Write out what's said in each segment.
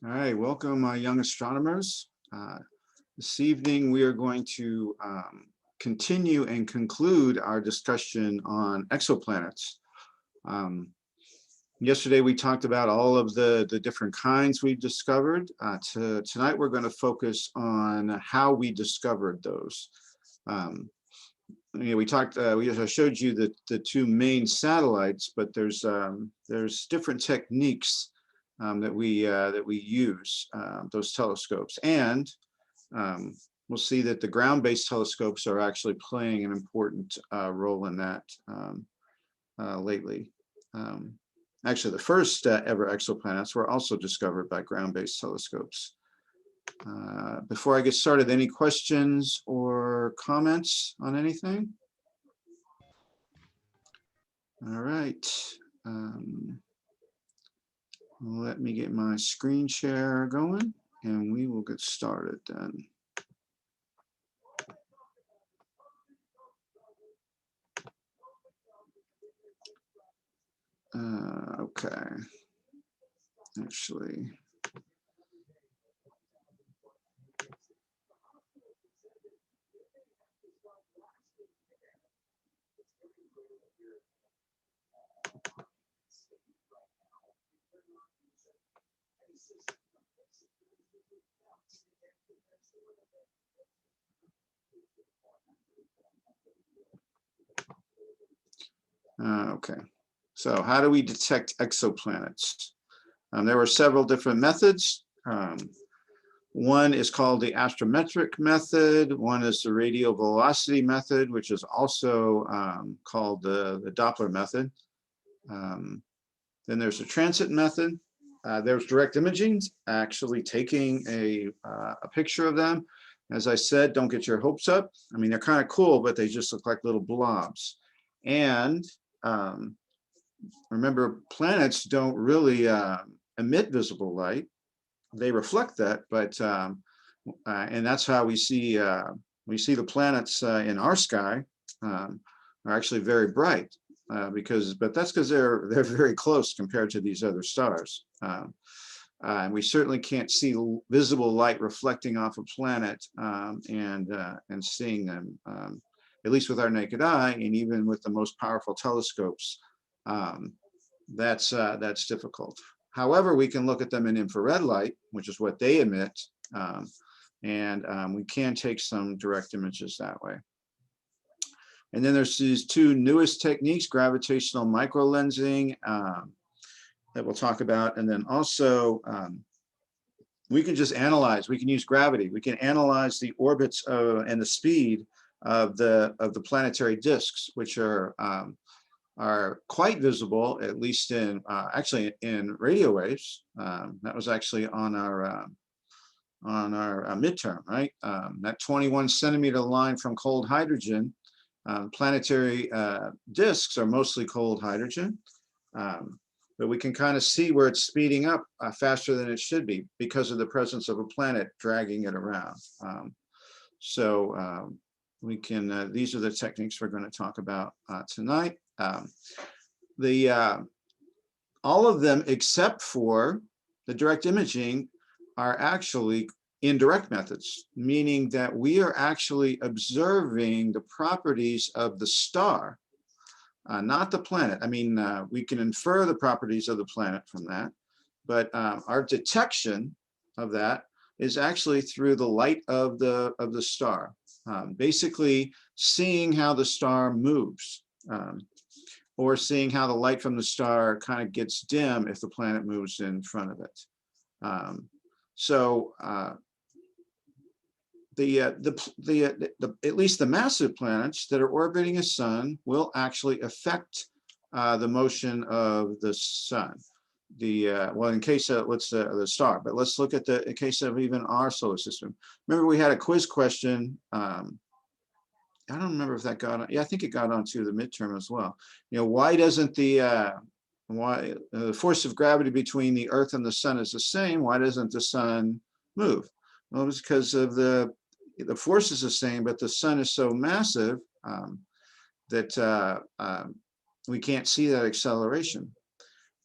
All right, welcome, young astronomers. This evening, we are going to continue and conclude our discussion on exoplanets. Yesterday, we talked about all of the different kinds we've discovered. Tonight, we're going to focus on how we discovered those. We talked. I showed you the two main satellites, but there's different techniques that we use, those telescopes, and we'll see that the ground-based telescopes are actually playing an important role in that lately. Actually, the first ever exoplanets were also discovered by ground-based telescopes. Before I get started, any questions or comments on anything? All right. Let me get my screen share going and we will get started then. Okay. Actually. Okay, so how do we detect exoplanets? There were several different methods. One is called the astrometric method. One is the radial velocity method, which is also called the Doppler method. Then there's the transit method. There's direct imaging, actually taking a picture of them. As I said, don't get your hopes up. I mean, they're kind of cool, but they just look like little blobs. And remember, planets don't really emit visible light. They reflect that, but and that's how we see the planets in our sky are actually very bright but that's because they're very close compared to these other stars. And we certainly can't see visible light reflecting off a planet and seeing them, at least with our naked eye, and even with the most powerful telescopes. That's difficult. However, we can look at them in infrared light, which is what they emit, and we can take some direct images that way. And then there's these two newest techniques, gravitational microlensing, that we'll talk about. And then also, we can just analyze, we can use gravity. We can analyze the orbits and the speed of the planetary disks, which are quite visible, at least in actually in radio waves. That was actually on our midterm, right? That 21 centimeter line from cold hydrogen. Planetary disks are mostly cold hydrogen, but we can kind of see where it's speeding up faster than it should be because of the presence of a planet dragging it around. We can, these are the techniques we're going to talk about tonight. All of them except for the direct imaging are actually indirect methods, meaning that we are actually observing the properties of the star, not the planet. I mean, we can infer the properties of the planet from that, but our detection of that is actually through the light of the star, basically seeing how the star moves, or seeing how the light from the star kind of gets dim if the planet moves in front of it. At least the massive planets that are orbiting a sun will actually affect the motion of the sun. Well, in case of the star, but let's look at in case of even our solar system. Remember, we had a quiz question. I don't remember if that got on. Yeah, I think it got onto the midterm as well. Why doesn't the force of gravity between the Earth and the sun is the same? Why doesn't the sun move? Well, it's because of the force is the same, but the sun is so massive that we can't see that acceleration.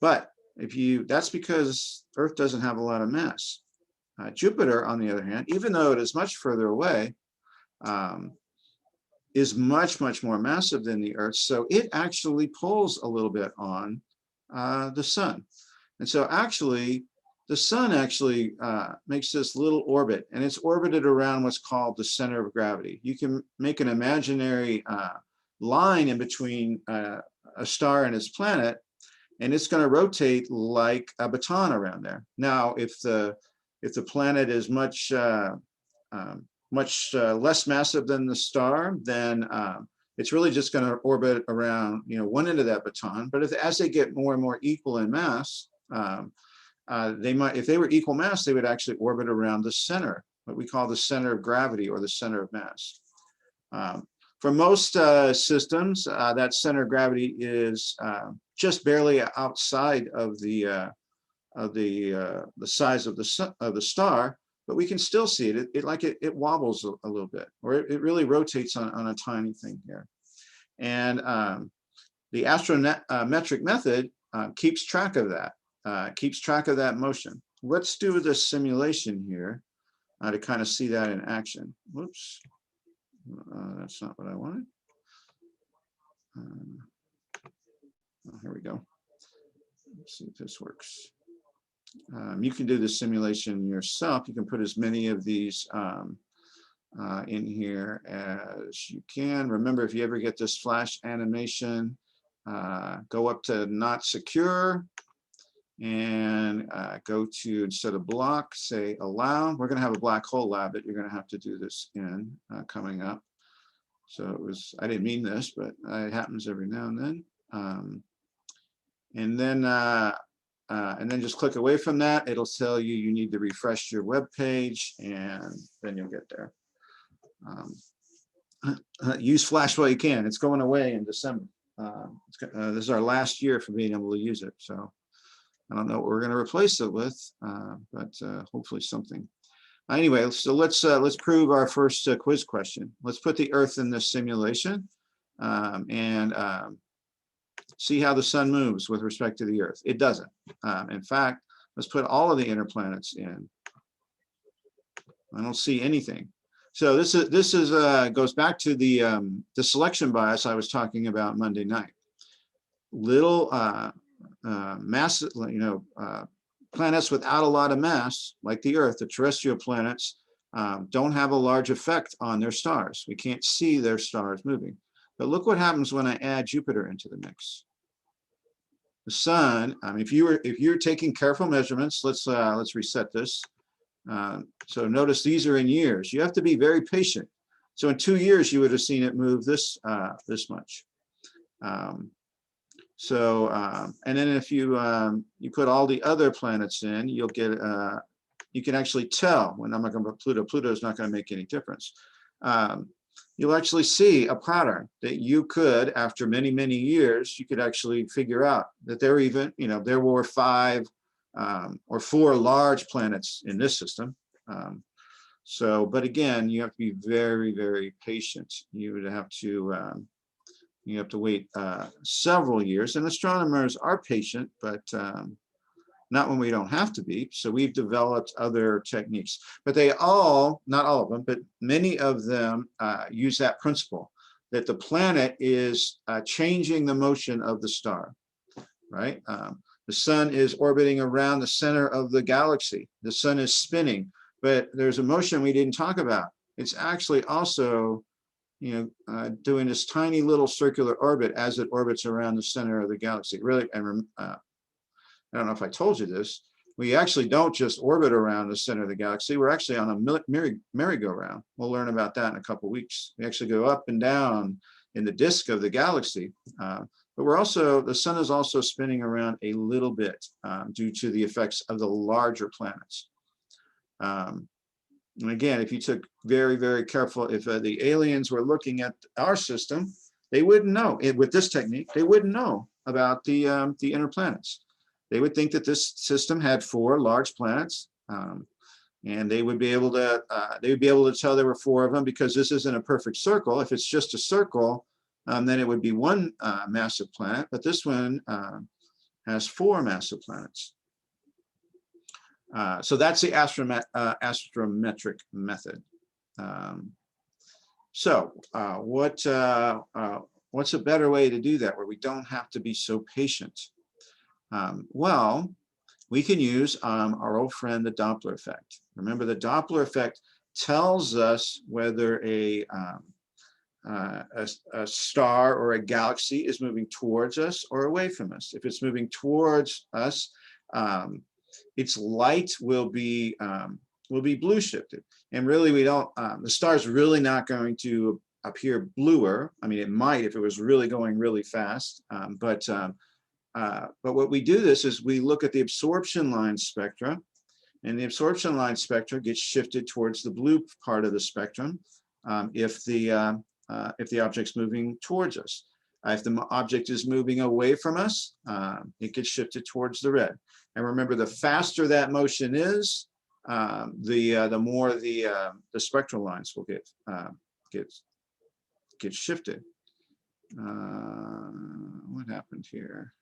But that's because Earth doesn't have a lot of mass. Jupiter, on the other hand, even though it is much further away, is much, much more massive than the Earth. So it actually pulls a little bit on the sun. And so actually, the sun actually makes this little orbit, and it's orbited around what's called the center of gravity. You can make an imaginary line in between a star and its planet, and it's going to rotate like a baton around there. Now, if the planet is much less massive than the star, then it's really just going to orbit around, one end of that baton. But as they get more and more equal in mass, they might, if they were equal mass, they would actually orbit around the center, what we call the center of gravity or the center of mass. For most systems, that center of gravity is just barely outside of the size of the star, but we can still see it. It wobbles a little bit, or it really rotates on a tiny thing here. And the astrometric method keeps track of that, motion. Let's do the simulation here to kind of see that in action. Whoops, that's not what I wanted. Here we go. Let's see if this works. You can do the simulation yourself. You can put as many of these in here as you can. Remember, if you ever get this flash animation, go up to not secure and go to, instead of block, say allow. We're going to have a black hole lab that you're going to have to do this in coming up. So I didn't mean this, but it happens every now and then. And then just click away from that. It'll tell you you need to refresh your web page, and then you'll get there. Use Flash while you can. It's going away in December. This is our last year for being able to use it. So I don't know what we're going to replace it with, but hopefully something. Anyway, so let's prove our first quiz question. Let's put the Earth in this simulation and see how the sun moves with respect to the Earth. It doesn't. In fact, let's put all of the inner planets in. I don't see anything. So this goes back to the selection bias I was talking about Monday night. Little mass, planets without a lot of mass, like the Earth, the terrestrial planets, don't have a large effect on their stars. We can't see their stars moving. But look what happens when I add Jupiter into the mix. The sun, if you're taking careful measurements, let's reset this. So notice these are in years. You have to be very patient. So in 2 years, you would have seen it move this much. And then if you put all the other planets in, you'll get you can actually tell. When I'm not going to put Pluto, Pluto is not going to make any difference. You'll actually see a pattern that you could, after many, many years, you could actually figure out that there were 5 or 4 large planets in this system. But again, you have to be very, very patient. You would have to wait several years, and astronomers are patient, but not when we don't have to be. So we've developed other techniques, but they all, not all of them, but many of them use that principle, that the planet is changing the motion of the star, right? The sun is orbiting around the center of the galaxy. The sun is spinning, but there's a motion we didn't talk about. It's actually also doing this tiny little circular orbit as it orbits around the center of the galaxy. Really, and I don't know if I told you this, we actually don't just orbit around the center of the galaxy. We're actually on a merry-go-round. We'll learn about that in a couple of weeks. We actually go up and down in the disk of the galaxy, but the sun is also spinning around a little bit due to the effects of the larger planets. And again, if you took very, very careful, if the aliens were looking at our system, they wouldn't know. With this technique, they wouldn't know about the inner planets. They would think that this system had 4 large planets, and they would be able to tell there were 4 of them, because this isn't a perfect circle. If it's just a circle, then it would be one massive planet. But this one has 4 massive planets. So that's the astrometric method. What's a better way to do that where we don't have to be so patient? Well, we can use our old friend, the Doppler effect. Remember, the Doppler effect tells us whether a star or a galaxy is moving towards us or away from us. If it's moving towards us, its light will be blue shifted. And really, we don't. The star is really not going to appear bluer. I mean, it might if it was really going really fast. But what we do this is we look at the absorption line spectra, and the absorption line spectra gets shifted towards the blue part of the spectrum if the object's moving towards us. If the object is moving away from us, it gets shifted towards the red. And remember, the faster that motion is, the more the spectral lines will get shifted. What happened here?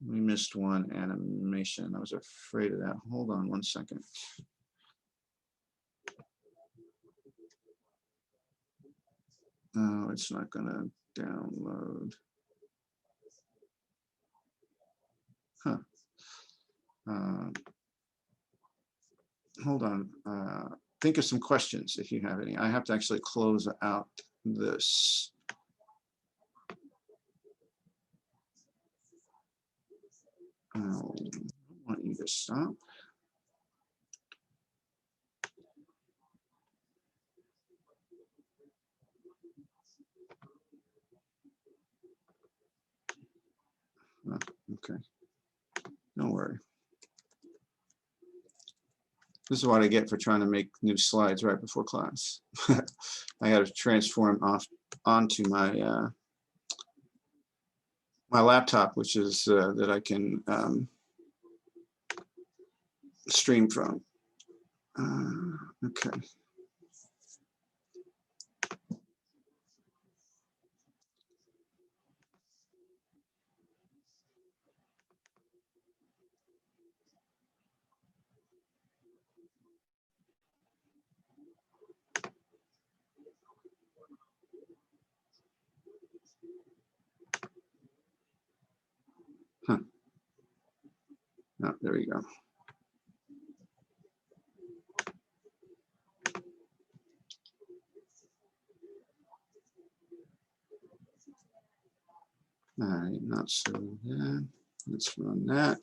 We missed one animation. I was afraid of that. Hold on one second. Oh, it's not going to download. Huh. Hold on. Think of some questions if you have any. I have to actually close out this. I want you to stop. Oh, okay. Don't worry. This is what I get for trying to make new slides right before class. I got to transform onto my my laptop, which is that I can stream from. Okay. Huh. Oh, there we go. All right, not so bad. Let's run that.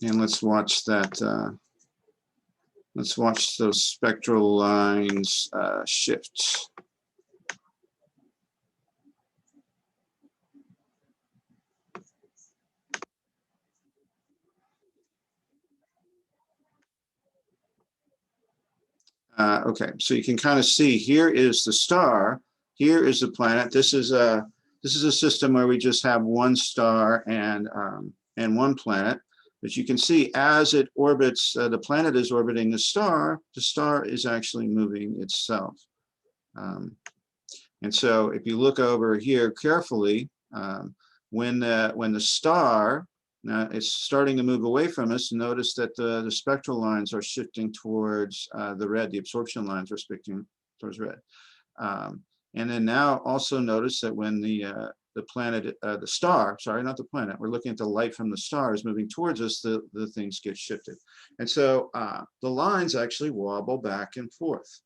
And let's watch that. Let's watch those spectral lines shift. Okay, so you can kind of see here is the star, here is the planet. This is a system where we just have one star and one planet. But you can see as it orbits, the planet is orbiting the star is actually moving itself. And so if you look over here carefully, when the star it's starting to move away from us, notice that the spectral lines are shifting towards the red. The absorption lines are shifting towards red. And then now also notice that when the planet, the star, sorry, not the planet, we're looking at the light from the star is moving towards us, the things get shifted. And so the lines actually wobble back and forth.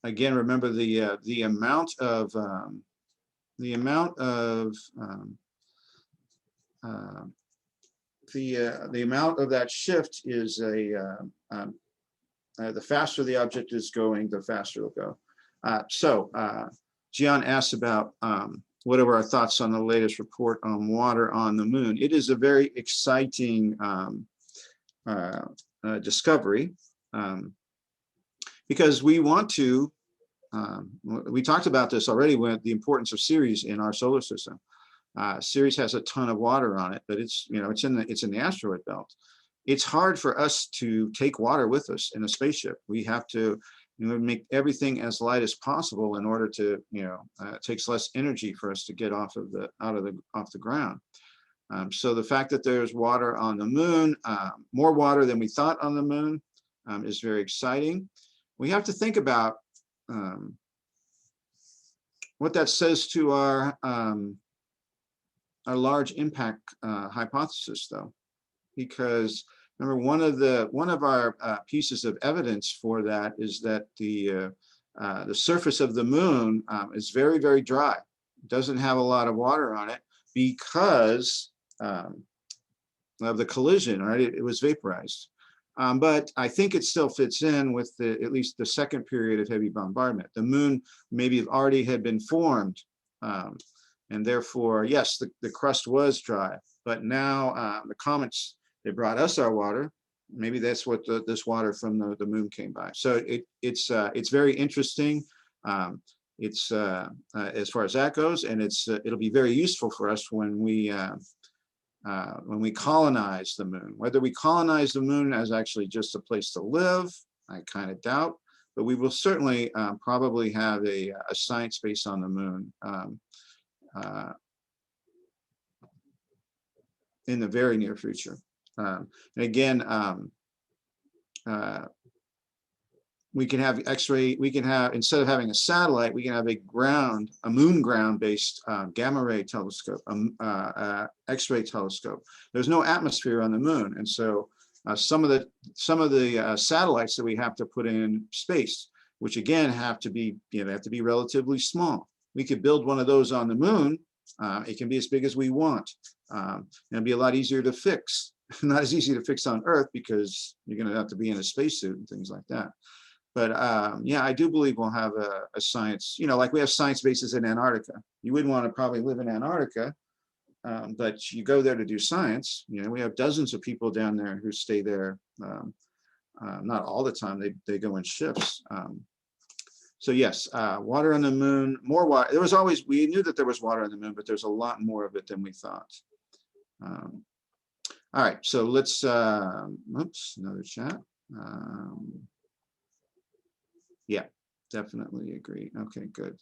Again, remember the amount of that shift is the faster the object is going, the faster it'll go. Gian asked about what are our thoughts on the latest report on water on the moon. It is a very exciting discovery because we want to. We talked about this already with the importance of Ceres in our solar system. Ceres has a ton of water on it, but it's in the asteroid belt. It's hard for us to take water with us in a spaceship. We have to make everything as light as possible in order to, it takes less energy for us to get off the ground. So the fact that there's water on the moon, more water than we thought on the moon, is very exciting. We have to think about what that says to our large impact hypothesis, though, because remember, one of our pieces of evidence for that is that the surface of the moon is very, very dry. It doesn't have a lot of water on it because of the collision, right? It was vaporized. But I think it still fits in with at least the second period of heavy bombardment. The moon maybe already had been formed, and therefore, yes, the crust was dry. But now the comets, they brought us our water. Maybe that's what this water from the moon came by. So it's very interesting. It's as far as that goes, and it'll be very useful for us when we colonize the moon. Whether we colonize the moon as actually just a place to live, I kind of doubt, but we will certainly probably have a science base on the moon in the very near future. And again, we can have X-ray, instead of having a satellite, we can have a moon ground based gamma ray telescope, X-ray telescope. There's no atmosphere on the moon. And so some of the satellites that we have to put in space, which again have to be, they have to be relatively small. We could build one of those on the moon. It can be as big as we want. And it'd be a lot easier to fix. Not as easy to fix on Earth because you're going to have to be in a spacesuit and things like that. But yeah, I do believe we'll have a science, like we have science bases in Antarctica. You wouldn't want to probably live in Antarctica, but you go there to do science. We have dozens of people down there who stay there. Not all the time, they go in shifts. So yes, water on the moon, more water. We knew that there was water on the moon, but there's a lot more of it than we thought. All right, so let's, oops, another chat. Yeah, definitely agree. Okay, good.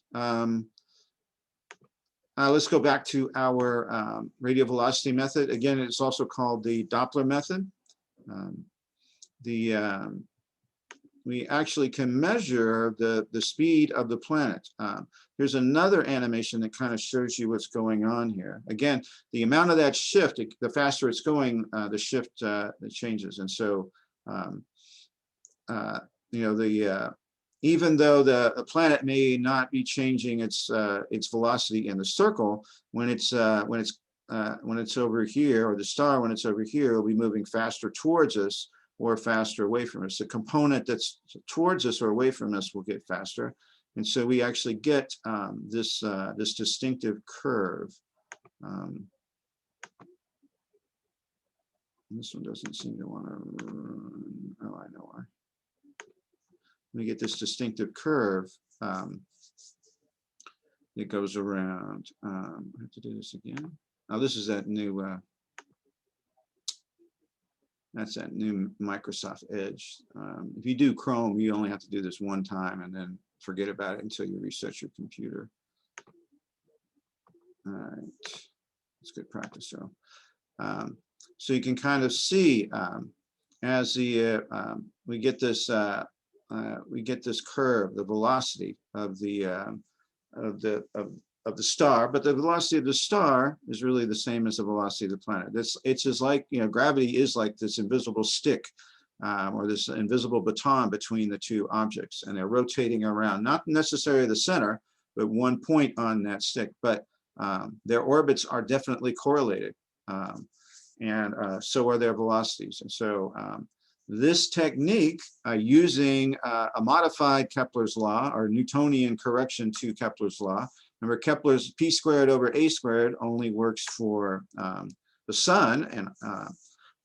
Let's go back to our radio velocity method. Again, it's also called the Doppler method. We actually can measure the speed of the planet. Here's another animation that kind of shows you what's going on here. Again, the amount of that shift, the faster it's going, the shift changes. And so, even though the planet may not be changing its velocity in the circle, when it's over here, or the star when it's over here, will be moving faster towards us or faster away from us. The component that's towards us or away from us will get faster, and so we actually get this distinctive curve. This one doesn't seem to want to run. Oh, I know why. We get this distinctive curve that goes around. I have to do this again. Oh, this is that new, that's that new Microsoft Edge. If you do Chrome, you only have to do this one time and then forget about it until you reset your computer. All right, it's good practice, though. So you can kind of see as we get this curve, the velocity of the star, but the velocity of the star is really the same as the velocity of the planet. It's just like, gravity is like this invisible stick or this invisible baton between the two objects, and they're rotating around, not necessarily the center, but one point on that stick, but their orbits are definitely correlated, and so are their velocities. And so this technique, using a modified Kepler's law, or Newtonian correction to Kepler's law. Remember, Kepler's p squared over a squared only works for the sun, and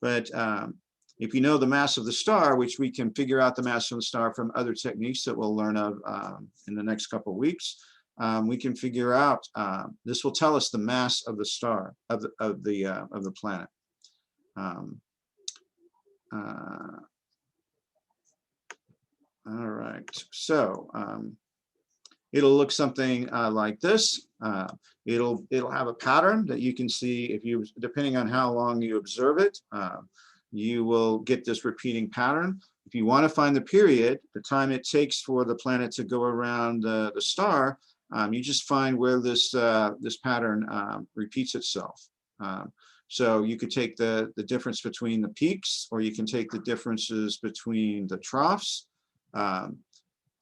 but if you know the mass of the star, which we can figure out the mass of the star from other techniques that we'll learn of in the next couple of weeks, we can figure out, this will tell us the mass of the star, of the planet. All right, so it'll look something like this. It'll have a pattern that you can see if you, depending on how long you observe it, you will get this repeating pattern. If you want to find the period, the time it takes for the planet to go around the star, you just find where this this pattern repeats itself. So you could take the difference between the peaks, or you can take the differences between the troughs.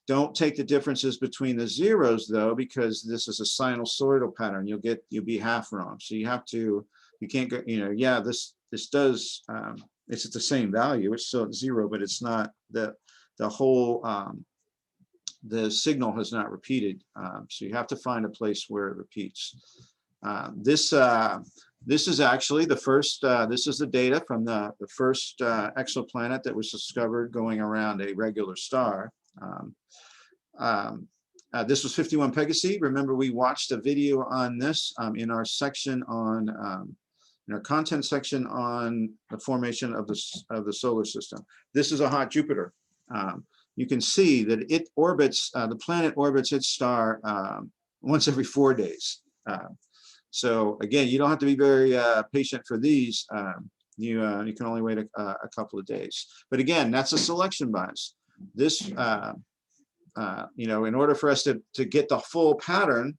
Don't take the differences between the zeros though, because this is a sinusoidal pattern. You'll be half wrong. So you have to, you can't go, you know, yeah, this does, it's at the same value. It's still at zero, but it's not the whole, the signal has not repeated. So you have to find a place where it repeats. This is actually the first, this is the data from the first exoplanet that was discovered going around a regular star. This was 51 Pegasi. Remember, we watched a video on this in our section on, in our content section on the formation of the solar system. This is a hot Jupiter. You can see that it orbits, the planet orbits its star once every 4 days. So again, you don't have to be very patient for these. You can only wait a couple of days. But again, that's a selection bias. This, you know, in order for us to get the full pattern,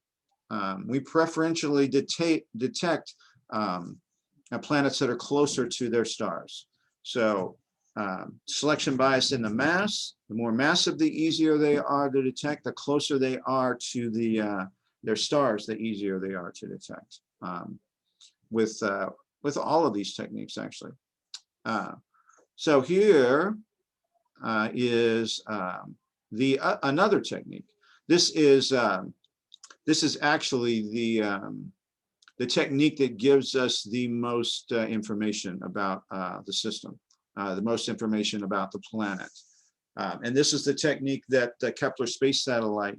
we preferentially detect planets that are closer to their stars. So selection bias in the mass, the more massive, the easier they are to detect. The closer they are to their stars, the easier they are to detect. With all of these techniques, actually. So here is another technique. This is actually the technique that gives us the most information about the system, the most information about the planet. And this is the technique that the Kepler space satellite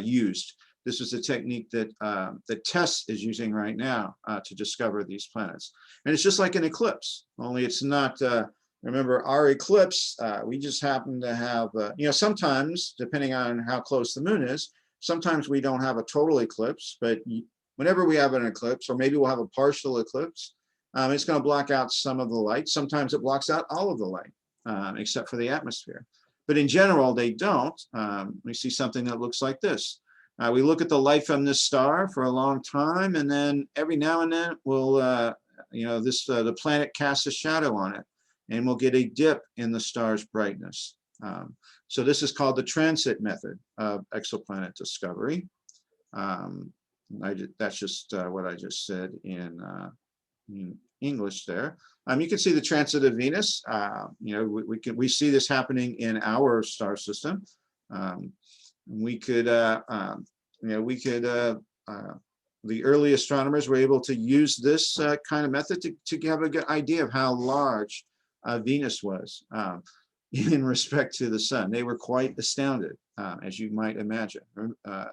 used. This is the technique that that TESS is using right now to discover these planets. And it's just like an eclipse, only it's not, remember our eclipse, we just happen to have, you know, sometimes, depending on how close the moon is, sometimes we don't have a total eclipse, but whenever we have an eclipse, or maybe we'll have a partial eclipse, it's going to block out some of the light. Sometimes it blocks out all of the light, except for the atmosphere. But in general, they don't. We see something that looks like this. We look at the light from this star for a long time, and then every now and then we'll, you know, the planet casts a shadow on it, and we'll get a dip in the star's brightness. So this is called the transit method of exoplanet discovery. That's just what I just said in English there. You can see the transit of Venus. You know, we see this happening in our star system. We could, you know, the early astronomers were able to use this kind of method to have a good idea of how large Venus was in respect to the sun. They were quite astounded, as you might imagine. The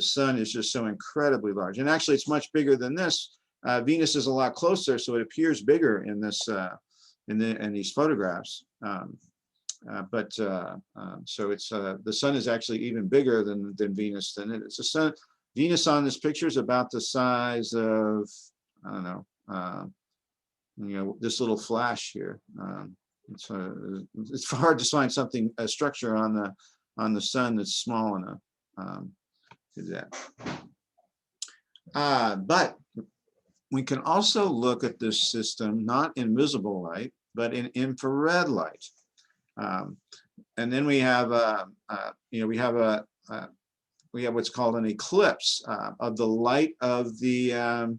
sun is just so incredibly large, and actually, it's much bigger than this. Venus is a lot closer, so it appears bigger in this in these photographs. So it's the sun is actually even bigger than Venus. Than it is. The sun, Venus on this picture is about the size of, I don't know, you know, this little flash here. It's hard to find something, a structure on the sun that's small enough to do that. But we can also look at this system not in visible light, but in infrared light. And then we have, you know, we have what's called an eclipse of the light of the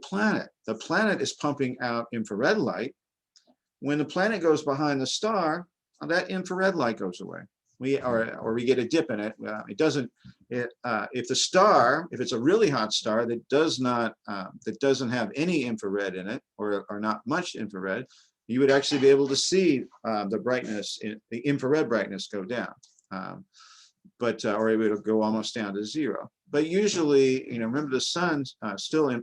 planet. The planet is pumping out infrared light. When the planet goes behind the star, that infrared light goes away. Or we get a dip in it. It doesn't. If the star, if it's a really hot star that doesn't have any infrared in it, or not much infrared, you would actually be able to see the brightness, the infrared brightness go down. Or it would go almost down to zero. But usually, you know, remember the sun still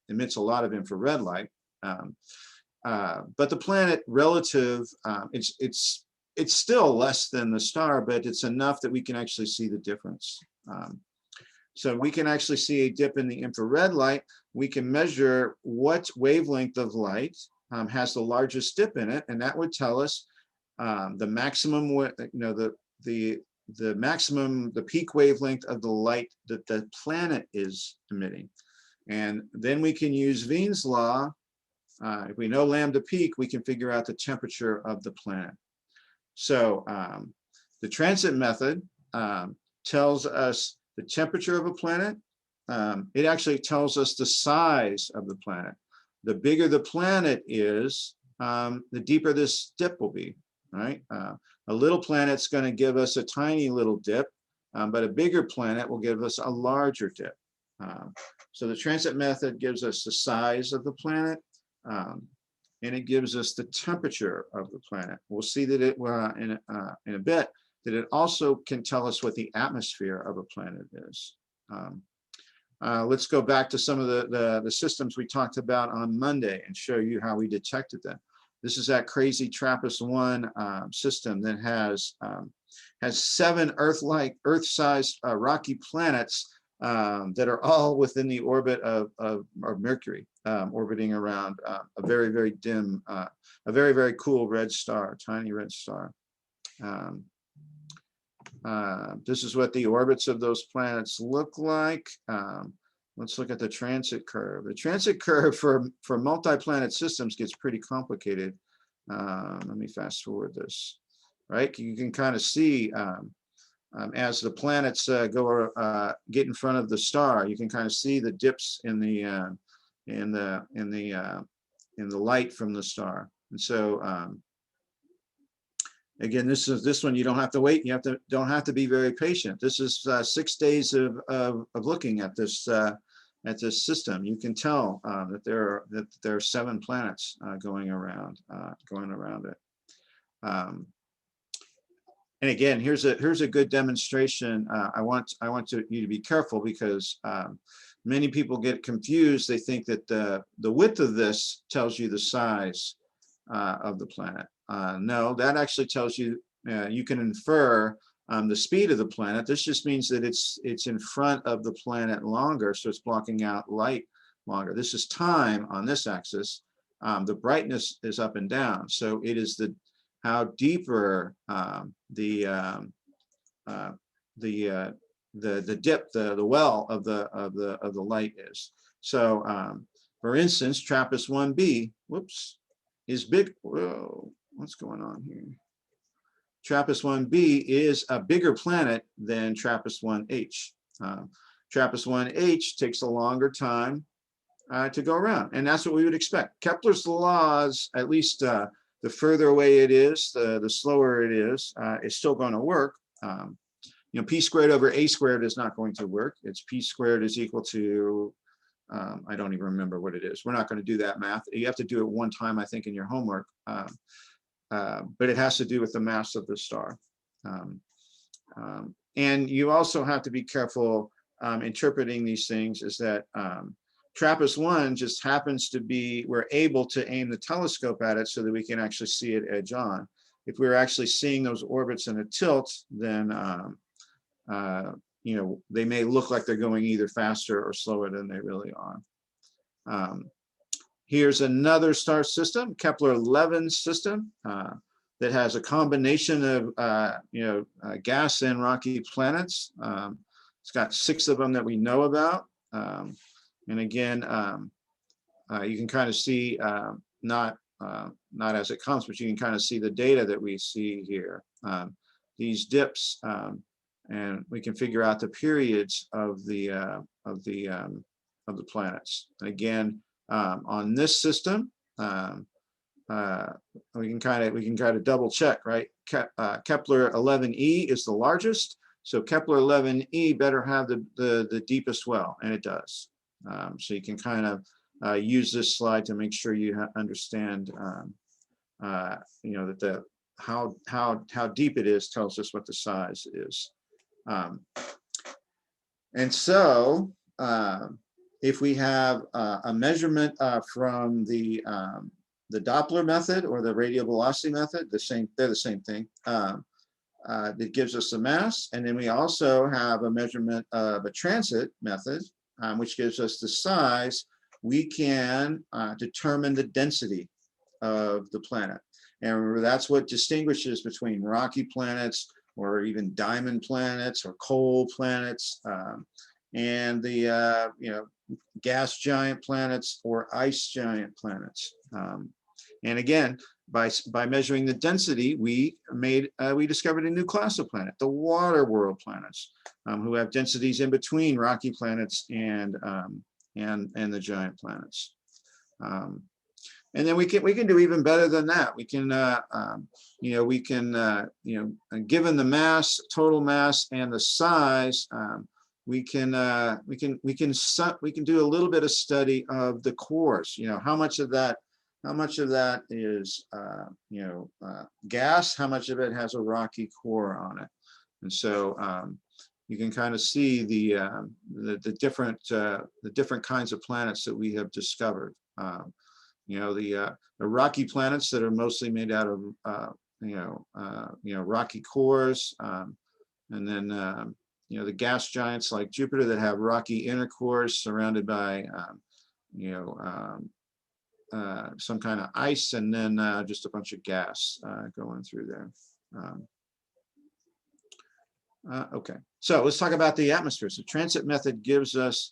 emits a lot of infrared light. But the planet relative, its it's still less than the star, but it's enough that we can actually see the difference. So we can actually see a dip in the infrared light. We can measure what wavelength of light has the largest dip in it, and that would tell us the maximum, the maximum, the peak wavelength of the light that the planet is emitting. And then we can use Wien's law. If we know lambda peak, we can figure out the temperature of the planet. So the transit method tells us the temperature of a planet. It actually tells us the size of the planet. The bigger the planet is, the deeper this dip will be, right? A little planet's going to give us a tiny little dip, but a bigger planet will give us a larger dip. So the transit method gives us the size of the planet, and it gives us the temperature of the planet. We'll see that it in a bit, that it also can tell us what the atmosphere of a planet is. Let's go back to some of the systems we talked about on Monday and show you how we detected them. This is that crazy TRAPPIST-1 system that has 7 Earth-sized rocky planets that are all within the orbit of Mercury, orbiting around a very, very dim, a very, very cool red star, tiny red star. This is what the orbits of those planets look like. Let's look at the transit curve. The transit curve for multi-planet systems gets pretty complicated. Let me fast forward this. Right, you can kind of see as the planets get in front of the star, you can kind of see the dips in the light from the star. And so again, this one you don't have to wait. You don't have to be very patient. This is 6 days of looking at this system. You can tell that there are 7 planets going around it. And again, here's a good demonstration. I want you to be careful, because many people get confused. They think that the width of this tells you the size of the planet. No, that actually tells you, you can infer the speed of the planet. This just means that it's in front of the planet longer, so it's blocking out light longer. This is time on this axis. The brightness is up and down, so it is how deeper the dip, the well of the light is. So for instance, TRAPPIST-1b, whoops, is big. Whoa, what's going on here? TRAPPIST-1b is a bigger planet than TRAPPIST-1h. TRAPPIST-1h takes a longer time to go around, and that's what we would expect. Kepler's laws, at least the further away it is, the slower it is still going to work. P squared over a squared is not going to work. It's p squared is equal to, I don't even remember what it is. We're not going to do that math. You have to do it one time, I think, in your homework. But it has to do with the mass of the star. And you also have to be careful interpreting these things, is that TRAPPIST-1 just happens to be, we're able to aim the telescope at it so that we can actually see it edge on. If we're actually seeing those orbits in a tilt, then they may look like they're going either faster or slower than they really are. Here's another star system, Kepler-11 system, that has a combination of gas and rocky planets. It's got 6 of them that we know about. And again, you can kind of see, not as it comes, but you can kind of see the data that we see here. These dips, and we can figure out the periods of the planets. And again, on this system, we can kind of double check, right? Kepler-11e is the largest, so Kepler-11e better have the deepest well, and it does. So you can kind of use this slide to make sure you understand, that how deep it is tells us what the size is. And so if we have a measurement from the the Doppler method or the radial velocity method, they're the same thing. That gives us the mass. And then we also have a measurement of a transit method, which gives us the size. We can determine the density of the planet. And remember, that's what distinguishes between rocky planets or even diamond planets or coal planets, and the gas giant planets or ice giant planets. And again, by measuring the density, we discovered a new class of planet, the water world planets, who have densities in between rocky planets and the giant planets. And then we can do even better than that. We can given the mass, total mass, and the size, we can do a little bit of study of the cores. How much of that is gas? How much of it has a rocky core on it? And so you can kind of see the different kinds of planets that we have discovered. The rocky planets that are mostly made out of rocky cores, and then the gas giants like Jupiter that have rocky inner cores surrounded by some kind of ice, and then just a bunch of gas going through there. Okay, so let's talk about the atmosphere. So transit method gives us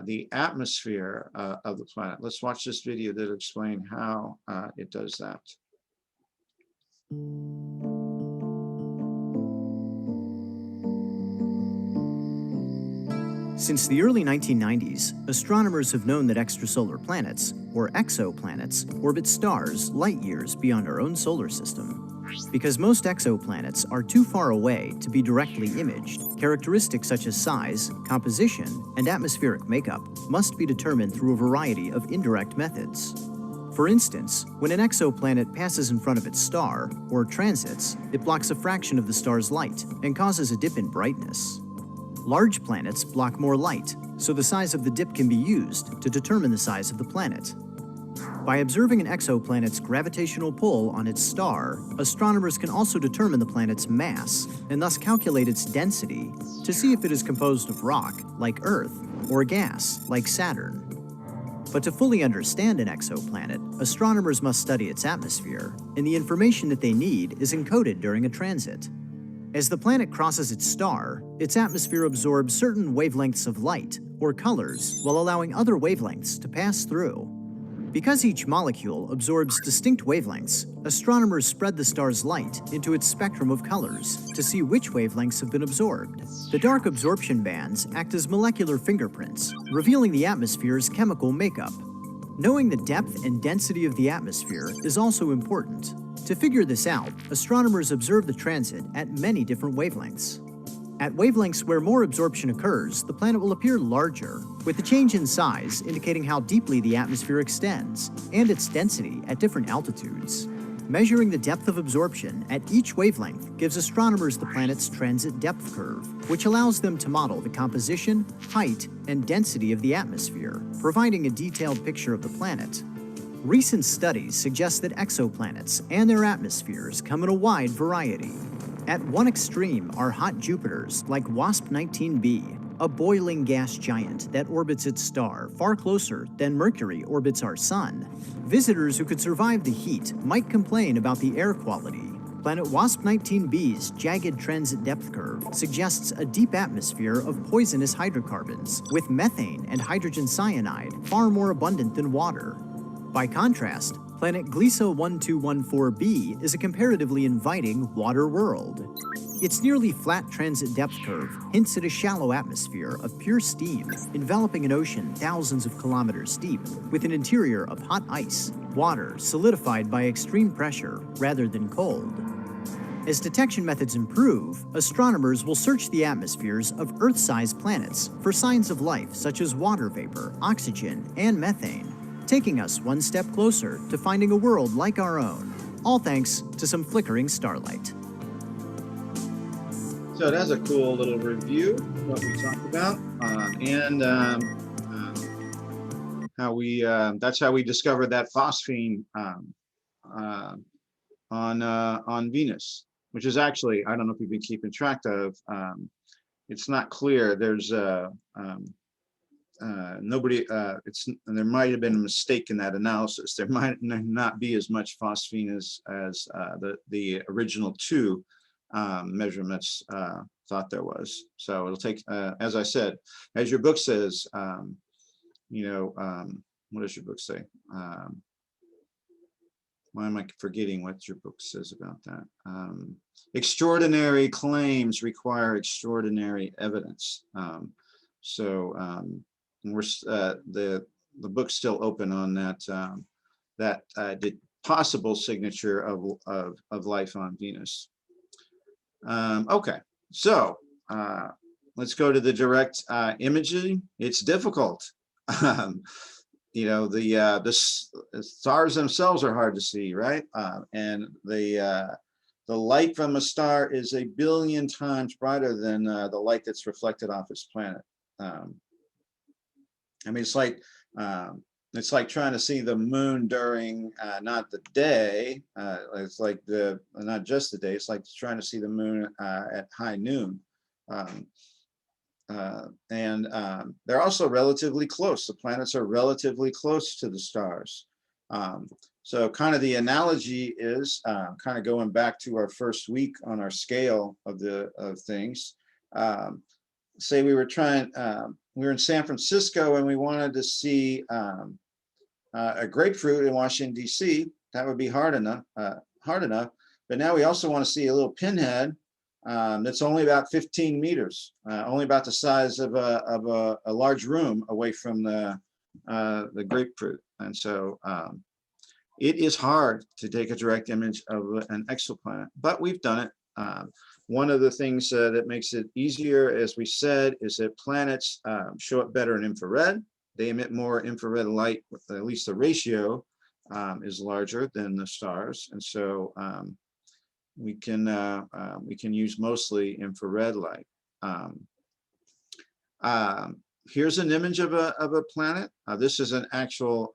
the atmosphere of the planet. Let's watch this video that will explain how it does that. Since the early 1990s, astronomers have known that extrasolar planets, or exoplanets, orbit stars light years beyond our own solar system. Because most exoplanets are too far away to be directly imaged, characteristics such as size, composition, and atmospheric makeup must be determined through a variety of indirect methods. For instance, when an exoplanet passes in front of its star, or transits, it blocks a fraction of the star's light and causes a dip in brightness. Large planets block more light, so the size of the dip can be used to determine the size of the planet. By observing an exoplanet's gravitational pull on its star, astronomers can also determine the planet's mass and thus calculate its density to see if it is composed of rock, like Earth, or gas, like Saturn. But to fully understand an exoplanet, astronomers must study its atmosphere, and the information that they need is encoded during a transit. As the planet crosses its star, its atmosphere absorbs certain wavelengths of light, or colors, while allowing other wavelengths to pass through. Because each molecule absorbs distinct wavelengths, astronomers spread the star's light into its spectrum of colors to see which wavelengths have been absorbed. The dark absorption bands act as molecular fingerprints, revealing the atmosphere's chemical makeup. Knowing the depth and density of the atmosphere is also important. To figure this out, astronomers observe the transit at many different wavelengths. At wavelengths where more absorption occurs, the planet will appear larger, with the change in size indicating how deeply the atmosphere extends, and its density at different altitudes. Measuring the depth of absorption at each wavelength gives astronomers the planet's transit depth curve, which allows them to model the composition, height, and density of the atmosphere, providing a detailed picture of the planet. Recent studies suggest that exoplanets and their atmospheres come in a wide variety. At one extreme are hot Jupiters like WASP-19b, a boiling gas giant that orbits its star far closer than Mercury orbits our sun. Visitors who could survive the heat might complain about the air quality. Planet WASP-19b's jagged transit depth curve suggests a deep atmosphere of poisonous hydrocarbons, with methane and hydrogen cyanide far more abundant than water. By contrast, planet Gliese-1214b is a comparatively inviting water world. Its nearly flat transit depth curve hints at a shallow atmosphere of pure steam, enveloping an ocean thousands of kilometers deep, with an interior of hot ice, water solidified by extreme pressure rather than cold. As detection methods improve, astronomers will search the atmospheres of Earth-sized planets for signs of life such as water vapor, oxygen, and methane, taking us one step closer to finding a world like our own, all thanks to some flickering starlight. So that's a cool little review of what we talked about. that's how we discovered that phosphine on Venus, which is actually, I don't know if you've been keeping track of. It's not clear. There's nobody. There might have been a mistake in that analysis. There might not be as much phosphine as the original two measurements thought there was. So it'll take, as I said, as your book says, what does your book say? Why am I forgetting what your book says about that? Extraordinary claims require extraordinary evidence. We're the book's still open on that the possible signature of life on Venus. Okay, so let's go to the direct imaging. It's difficult. The stars themselves are hard to see, right? And the light from a star is 1 billion times brighter than the light that's reflected off its planet. I mean, it's like trying to see the moon during not the day. It's like not just the day. It's like trying to see the moon at high noon. They're also relatively close. The planets are relatively close to the stars. So kind of the analogy is kind of going back to our first week on our scale of things. Say we were in San Francisco and we wanted to see a grapefruit in Washington, D.C. That would be hard enough. But now we also want to see a little pinhead that's only about 15 meters, only about the size of a large room away from the grapefruit. And so it is hard to take a direct image of an exoplanet, but we've done it. One of the things that makes it easier, as we said, is that planets show up better in infrared. They emit more infrared light, at least the ratio is larger than the stars. And so we can use mostly infrared light. Here's an image of a planet. This is an actual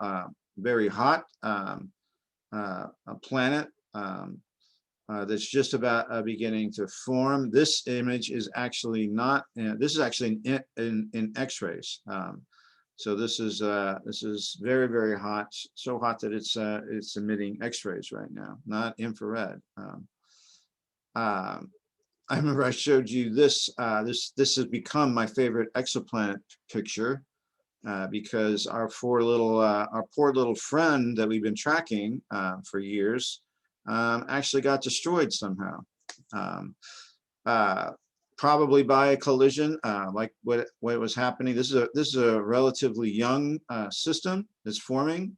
very hot a planet that's just about beginning to form. This image is actually not. This is actually in X-rays. So this is very, very hot. So hot that it's emitting X-rays right now, not infrared. I remember I showed you this. This has become my favorite exoplanet picture because our poor little friend that we've been tracking for years actually got destroyed somehow, probably by a collision, like what was happening. This is a relatively young system that's forming.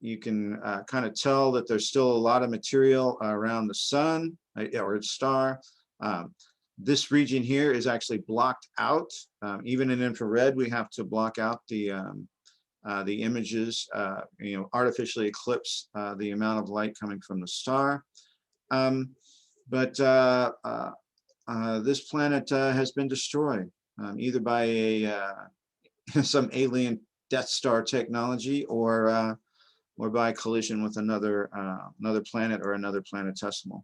You can kind of tell that there's still a lot of material around the sun or its star. This region here is actually blocked out. Even in infrared, we have to block out the images, artificially eclipse the amount of light coming from the star. But this planet has been destroyed either by some alien Death Star technology or by collision with another planet or another planetesimal.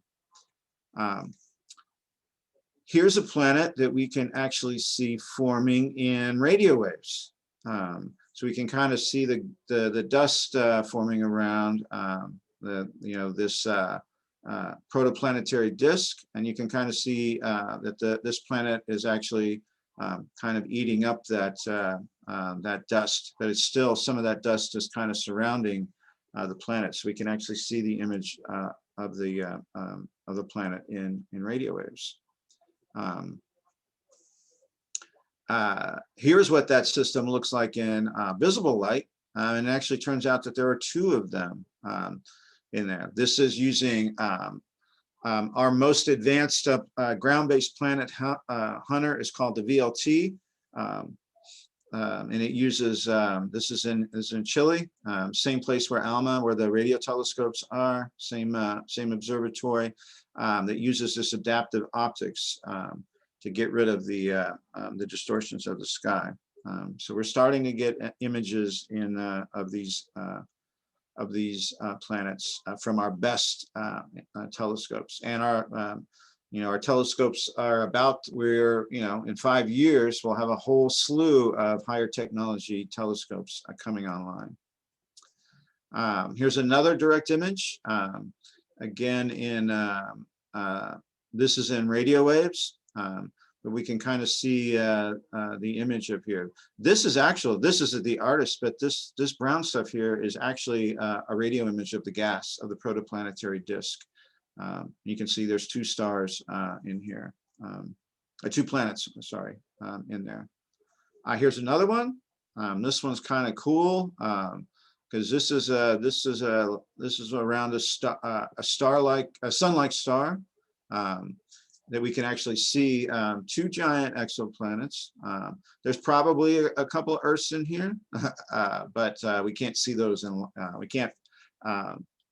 Here's a planet that we can actually see forming in radio waves. So we can kind of see the dust forming around this protoplanetary disk, and you can kind of see that this planet is actually kind of eating up that dust, but it's still, some of that dust is kind of surrounding the planet, so we can actually see the image of the planet in radio waves. Here's what that system looks like in visible light, and it actually turns out that there are two of them in there. This is using our most advanced ground-based planet hunter is called the VLT, and it uses this is in Chile, same place where ALMA, where the radio telescopes are, same observatory that uses this adaptive optics to get rid of the distortions of the sky. So we're starting to get images in of these planets from our best telescopes. And our our telescopes are we're in 5 years we'll have a whole slew of higher technology telescopes coming online. Here's another direct image, again in this is in radio waves, but we can kind of see the image up here. This is the artist, but this brown stuff here is actually a radio image of the gas of the protoplanetary disk. You can see there's 2 stars in here, 2 planets, sorry, in there. Here's another one. This one's kind of cool because this is around a sun-like star. That we can actually see 2 giant exoplanets. There's probably a couple of Earths in here, but we can't see those, and we can't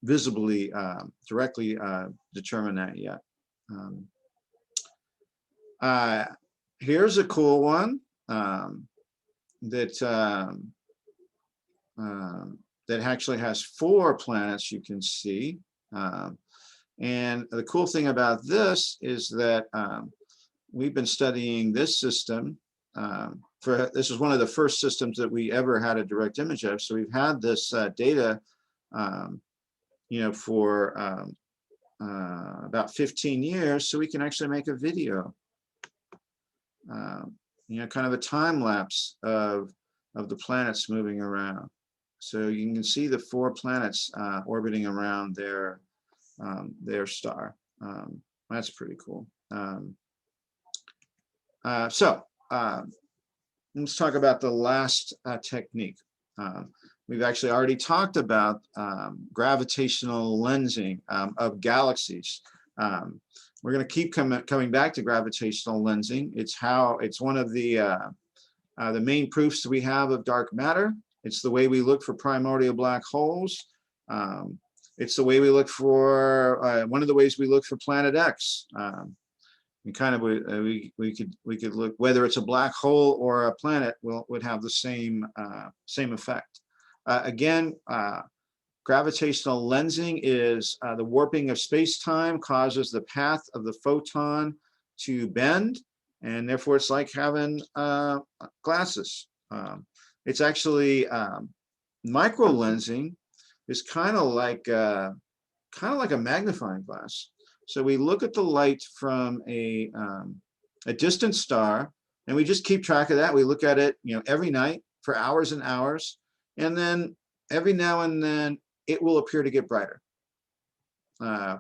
visibly directly determine that yet. Here's a cool one that actually has 4 planets you can see. And the cool thing about this is that we've been studying this system this is one of the first systems that we ever had a direct image of. So we've had this data, for about 15 years, so we can actually make a video, kind of a time lapse of the planets moving around. So you can see the 4 planets orbiting around their star. That's pretty cool. So let's talk about the last technique. We've actually already talked about gravitational lensing of galaxies. We're going to keep coming back to gravitational lensing. It's one of the main proofs that we have of dark matter. It's the way we look for primordial black holes. It's the way we look for one of the ways we look for Planet X. We could look whether it's a black hole or a planet would have the same effect. Again, gravitational lensing is the warping of space-time causes the path of the photon to bend, and therefore it's like having glasses. It's actually micro lensing is kind of like a magnifying glass. So we look at the light from a distant star, and we just keep track of that. We look at it, every night for hours and hours, and then every now and then it will appear to get brighter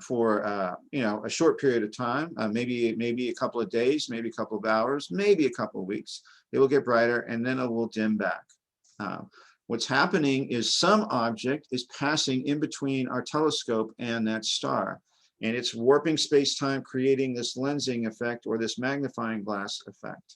for a short period of time, maybe a couple of days, maybe a couple of hours, maybe a couple of weeks. It will get brighter, and then it will dim back. What's happening is some object is passing in between our telescope and that star, and it's warping space-time, creating this lensing effect or this magnifying glass effect.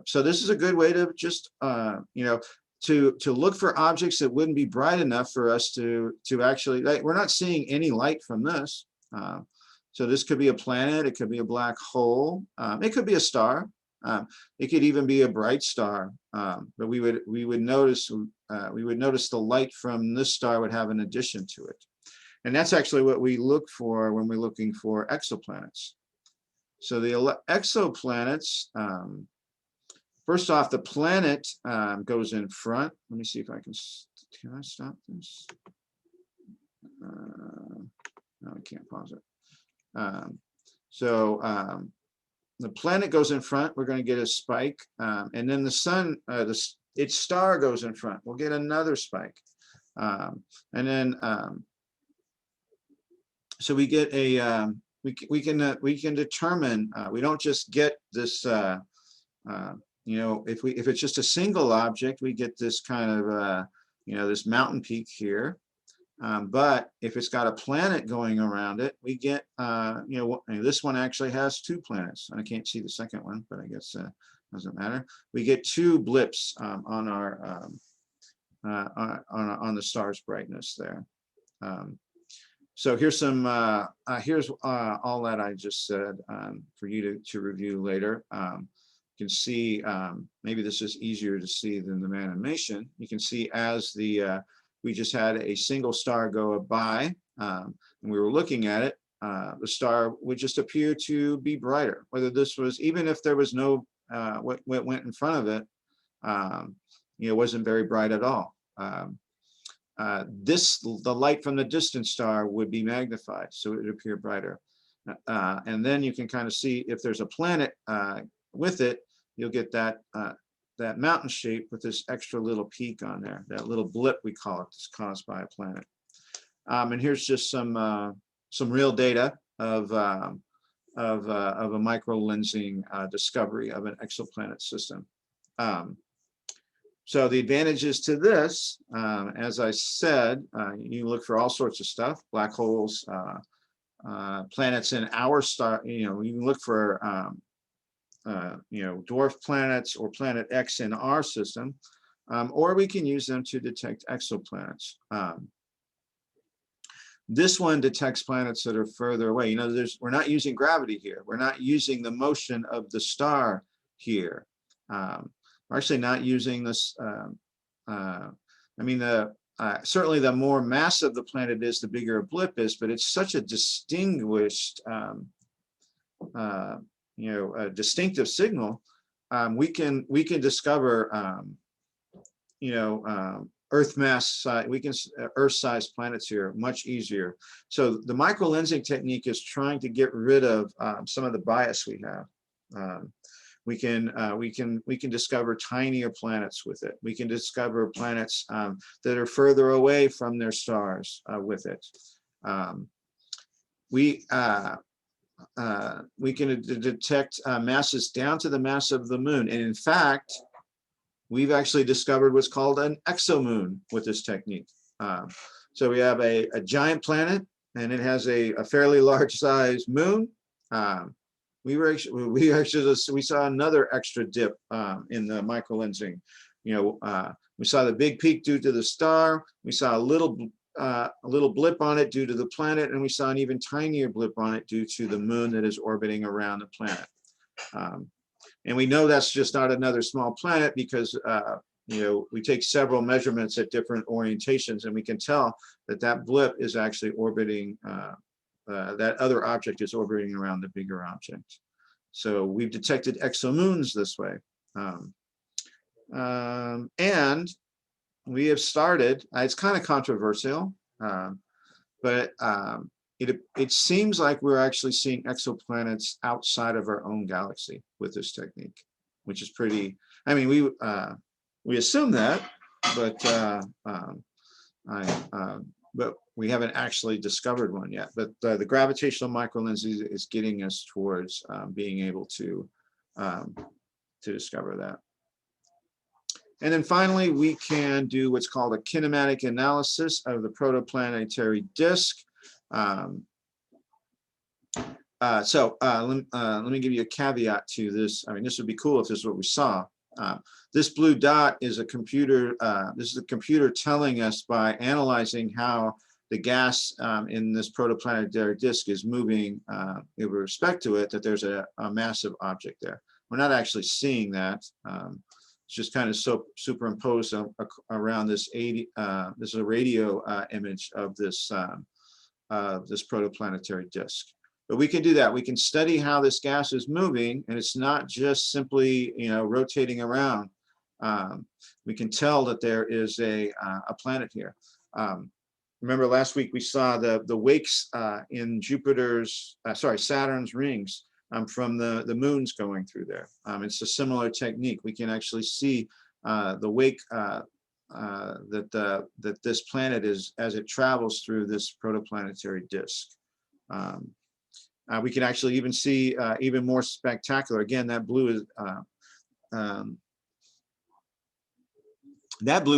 So this is a good way to just, to look for objects that wouldn't be bright enough for us to actually, we're not seeing any light from this. So this could be a planet, it could be a black hole, it could be a star. It could even be a bright star, but we would notice the light from this star would have an addition to it, and that's actually what we look for when we're looking for exoplanets. So the exoplanets, first off, the planet goes in front. Let me see if I can I stop this? No, I can't pause it. The planet goes in front, we're going to get a spike, and then the sun, its star goes in front, we'll get another spike. And then, so we get a, we can determine, we don't just get this, if it's just a single object, we get this kind of, this mountain peak here. But if it's got a planet going around it, we get, this one actually has 2 planets. I can't see the second one, but I guess doesn't matter. We get 2 blips on our on the star's brightness there. So here's some here's all that I just said for you to review later. You can see, maybe this is easier to see than the animation. You can see as we just had a single star go by, and we were looking at it, the star would just appear to be brighter. Whether this was, even if there was no, what went in front of it, wasn't very bright at all. The light from the distant star would be magnified, so it would appear brighter. And then you can kind of see if there's a planet with it, you'll get that that mountain shape with this extra little peak on there, that little blip we call it, that's caused by a planet. And here's just some real data of a micro-lensing discovery of an exoplanet system. So the advantages to this, as I said, you look for all sorts of stuff, black holes, planets in our star. You can look for dwarf planets or planet X in our system, or we can use them to detect exoplanets. This one detects planets that are further away. We're not using gravity here. We're not using the motion of the star here. We're actually not using this. Certainly the more massive the planet is, the bigger a blip is, but it's such a distinguished, a distinctive signal. We can discover, Earth mass, Earth-sized planets here much easier. So the micro-lensing technique is trying to get rid of some of the bias we have. We can discover tinier planets with it. We can discover planets that are further away from their stars with it. We can detect masses down to the mass of the moon, and in fact, we've actually discovered what's called an exomoon with this technique. So we have a giant planet, and it has a fairly large size moon. We saw another extra dip in the microlensing. We saw the big peak due to the star. We saw a little blip on it due to the planet, and we saw an even tinier blip on it due to the moon that is orbiting around the planet. And we know that's just not another small planet because we take several measurements at different orientations, and we can tell that that blip is actually orbiting. That other object is orbiting around the bigger object. So we've detected exomoons this way. And we have started, it's kind of controversial, but it seems like we're actually seeing exoplanets outside of our own galaxy with this technique, which is pretty, we assume that, but we haven't actually discovered one yet. But the gravitational microlens is getting us towards being able to discover that. And then finally, we can do what's called a kinematic analysis of the protoplanetary disk. Let me give you a caveat to this. This would be cool if this is what we saw. This blue dot is a computer. This is a computer telling us by analyzing how the gas in this protoplanetary disk is moving with respect to it, that there's a massive object there. We're not actually seeing that. It's just kind of superimposed around this 80. This is a radio image of this protoplanetary disk. But we can do that. We can study how this gas is moving, and it's not just simply rotating around. We can tell that there is a planet here. Remember last week we saw the wakes in Saturn's rings from the moons going through there. It's a similar technique. We can actually see the wake that this planet is as it travels through this protoplanetary disk. We can actually even see even more spectacular. Again, that blue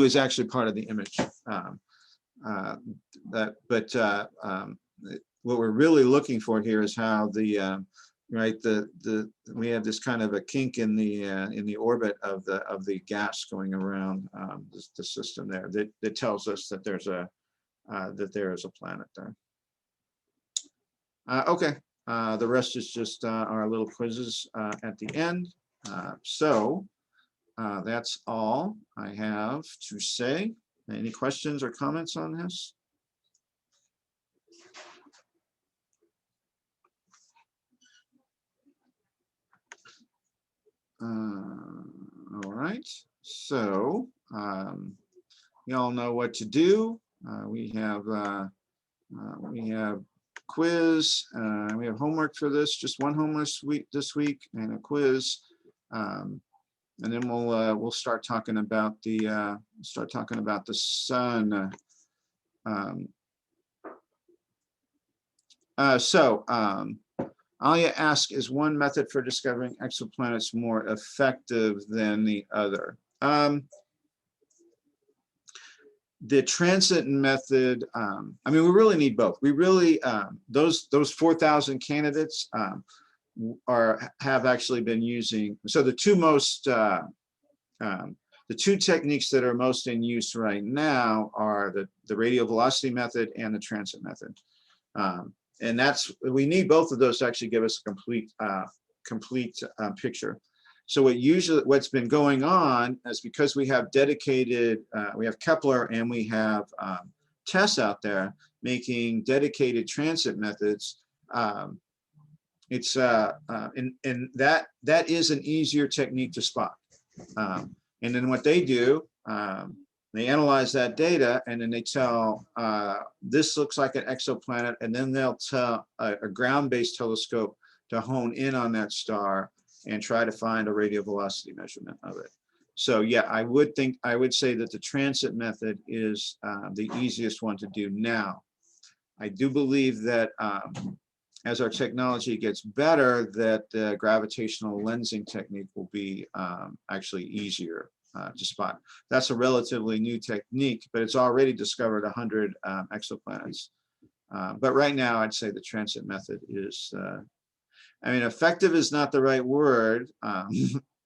is actually part of the image. What we're really looking for here is how we have this kind of a kink in the orbit of the gas going around the system there that tells us that there is a planet there. Okay, the rest is just our little quizzes at the end. So that's all I have to say. Any questions or comments on this? All right, so you all know what to do. We have quiz. We have homework for this. Just one homework this week and a quiz. And then we'll start talking about the sun. Alia asks, is one method for discovering exoplanets more effective than the other? The transit method, I mean, we really need both. We really, those 4,000 candidates have actually been using, so the two techniques that are most in use right now are the radial velocity method and the transit method. And we need both of those to actually give us a complete picture. So what's been going on is because we have dedicated, we have Kepler and we have TESS out there making dedicated transit methods. It's and that is an easier technique to spot. And then what they do, they analyze that data and then they tell, this looks like an exoplanet, and then they'll tell a ground-based telescope to hone in on that star and try to find a radial velocity measurement of it. So yeah, I would say that the transit method is the easiest one to do now. I do believe that as our technology gets better, that the gravitational lensing technique will be actually easier to spot. That's a relatively new technique, but it's already discovered 100 exoplanets. But right now, I'd say the transit method is, I mean, effective is not the right word. I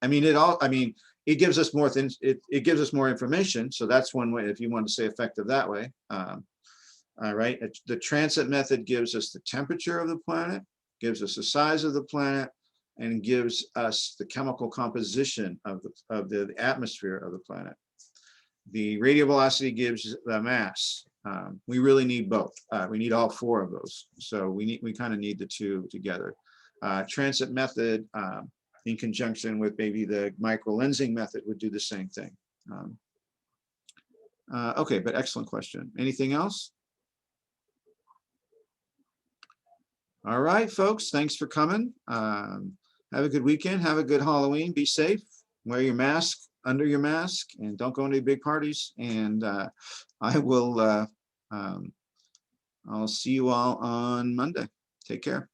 mean, it gives us more things. It gives us more information. So that's one way, if you want to say effective that way. All right. The transit method gives us the temperature of the planet, gives us the size of the planet, and gives us the chemical composition of the atmosphere of the planet. The radial velocity gives the mass. We really need both. We need all four of those. So we kind of need the two together. Transit method in conjunction with maybe the microlensing method would do the same thing. Okay, but excellent question. Anything else? All right, folks, thanks for coming. Have a good weekend. Have a good Halloween. Be safe. Wear your mask under your mask and don't go into big parties. And I'll see you all on Monday. Take care.